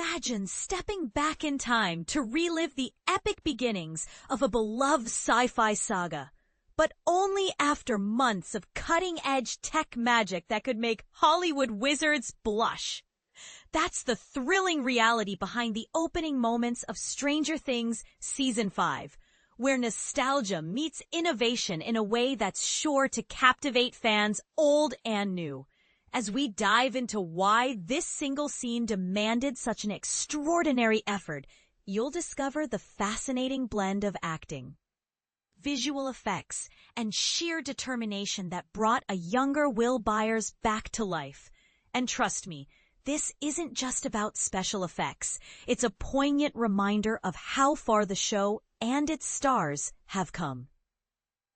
Imagine stepping back in time to relive the epic beginnings of a beloved sci-fi saga, but only after months of cutting-edge tech magic that could make Hollywood wizards blush. That's the thrilling reality behind the opening moments of Stranger Things Season 5, where nostalgia meets innovation in a way that's sure to captivate fans old and new. As we dive into why this single scene demanded such an extraordinary effort, you'll discover the fascinating blend of acting, visual effects, and sheer determination that brought a younger Will Byers back to life. And trust me, this isn't just about special effects. It's a poignant reminder of how far the show and its stars have come.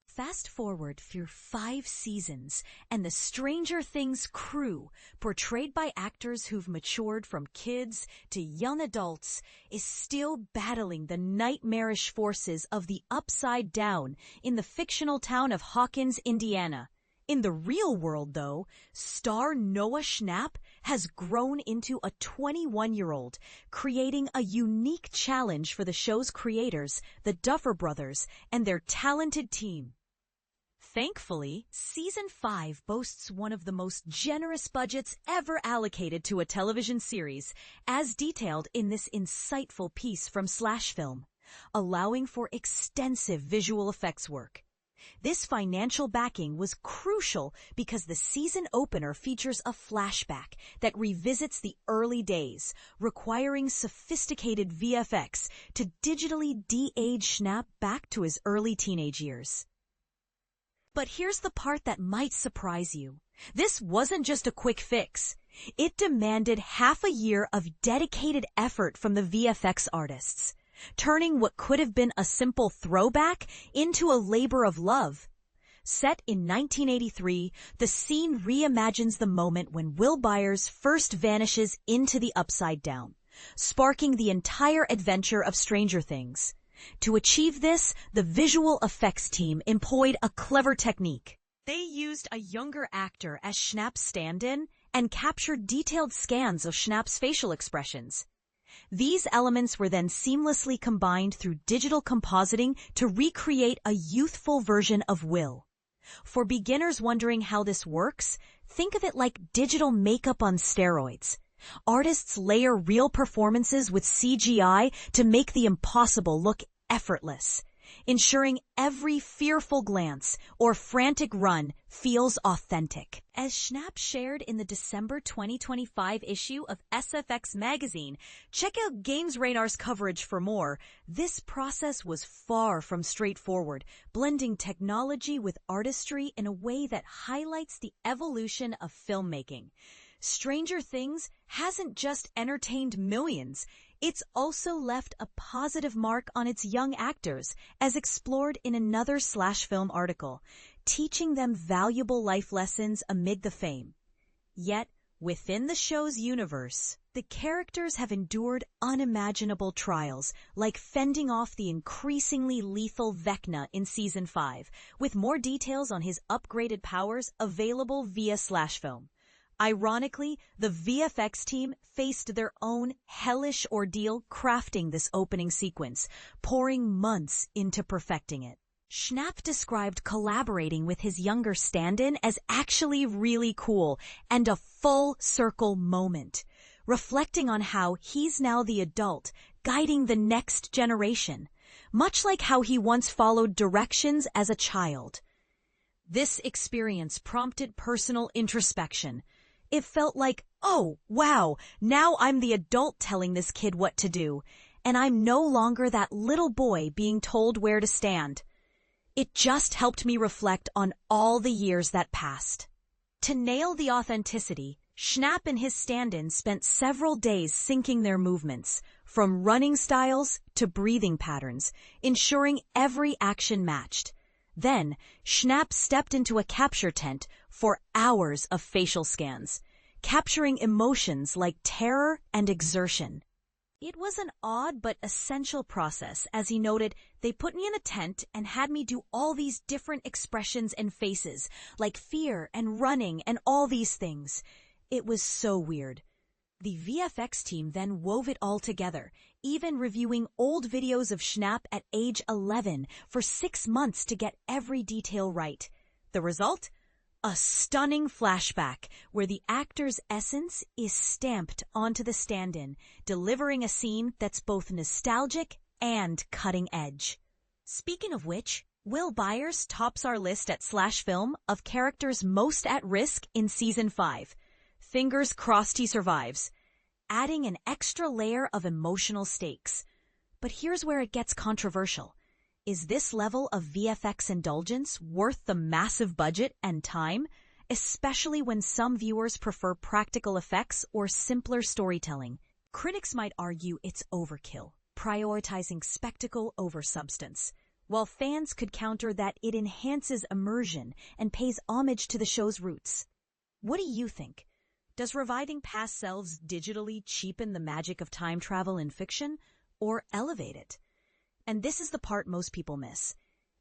Fast forward through 5 seasons, and the Stranger Things crew, portrayed by actors who've matured from kids to young adults, is still battling the nightmarish forces of the Upside Down in the fictional town of Hawkins, Indiana. In the real world, though, star Noah Schnapp has grown into a 21-year-old, creating a unique challenge for the show's creators, the Duffer Brothers, and their talented team. Thankfully, Season 5 boasts one of the most generous budgets ever allocated to a television series, as detailed in this insightful piece from Slash Film, allowing for extensive visual effects work. This financial backing was crucial because the season opener features a flashback that revisits the early days, requiring sophisticated VFX to digitally de-age Schnapp back to his early teenage years. But here's the part that might surprise you. This wasn't just a quick fix. It demanded half a year of dedicated effort from the VFX artists, turning what could have been a simple throwback into a labor of love. Set in 1983, the scene reimagines the moment when Will Byers first vanishes into the Upside Down, sparking the entire adventure of Stranger Things. To achieve this, the visual effects team employed a clever technique. They used a younger actor as Schnapp's stand-in and captured detailed scans of Schnapp's facial expressions. These elements were then seamlessly combined through digital compositing to recreate a youthful version of Will. For beginners wondering how this works, think of it like digital makeup on steroids. Artists layer real performances with CGI to make the impossible look effortless, ensuring every fearful glance or frantic run feels authentic. As Schnapp shared in the December 2025 issue of SFX magazine, check out Games Radar's coverage for more. This process was far from straightforward, blending technology with artistry in a way that highlights the evolution of filmmaking. Stranger Things hasn't just entertained millions, it's also left a positive mark on its young actors, as explored in another Slash Film article, teaching them valuable life lessons amid the fame. Yet, within the show's universe, the characters have endured unimaginable trials, like fending off the increasingly lethal Vecna in Season 5, with more details on his upgraded powers available via Slash Film. Ironically, the VFX team faced their own hellish ordeal crafting this opening sequence, pouring months into perfecting it. Schnapp described collaborating with his younger stand-in as actually really cool and a full circle moment, reflecting on how he's now the adult guiding the next generation, much like how he once followed directions as a child. This experience prompted personal introspection. It felt like, oh, wow, now I'm the adult telling this kid what to do, and I'm no longer that little boy being told where to stand. It just helped me reflect on all the years that passed. To nail the authenticity, Schnapp and his stand-in spent several days syncing their movements, from running styles to breathing patterns, ensuring every action matched. Then, Schnapp stepped into a capture tent for hours of facial scans, capturing emotions like terror and exertion. It was an odd but essential process. As he noted, they put me in a tent and had me do all these different expressions and faces, like fear and running and all these things. It was so weird. The VFX team then wove it all together, even reviewing old videos of Schnapp at age 11 for 6 months to get every detail right. The result? A stunning flashback where the actor's essence is stamped onto the stand-in, delivering a scene that's both nostalgic and cutting edge. Speaking of which, Will Byers tops our list at Slash Film of characters most at risk in Season 5. Fingers crossed he survives, adding an extra layer of emotional stakes. But here's where it gets controversial. Is this level of VFX indulgence worth the massive budget and time, especially when some viewers prefer practical effects or simpler storytelling? Critics might argue it's overkill, prioritizing spectacle over substance, while fans could counter that it enhances immersion and pays homage to the show's roots. What do you think? Does reviving past selves digitally cheapen the magic of time travel in fiction, or elevate it? And this is the part most people miss.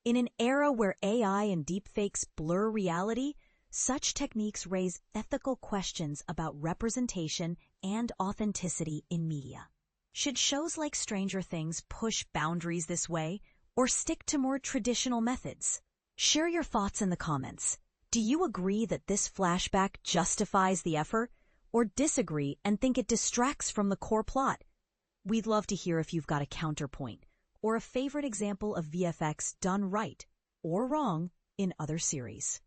In an era where AI and deepfakes blur reality, such techniques raise ethical questions about representation and authenticity in media. Should shows like Stranger Things push boundaries this way, or stick to more traditional methods? Share your thoughts in the comments. Do you agree that this flashback justifies the effort, or disagree and think it distracts from the core plot? We'd love to hear if you've got a counterpoint, or a favorite example of VFX done right or wrong in other series.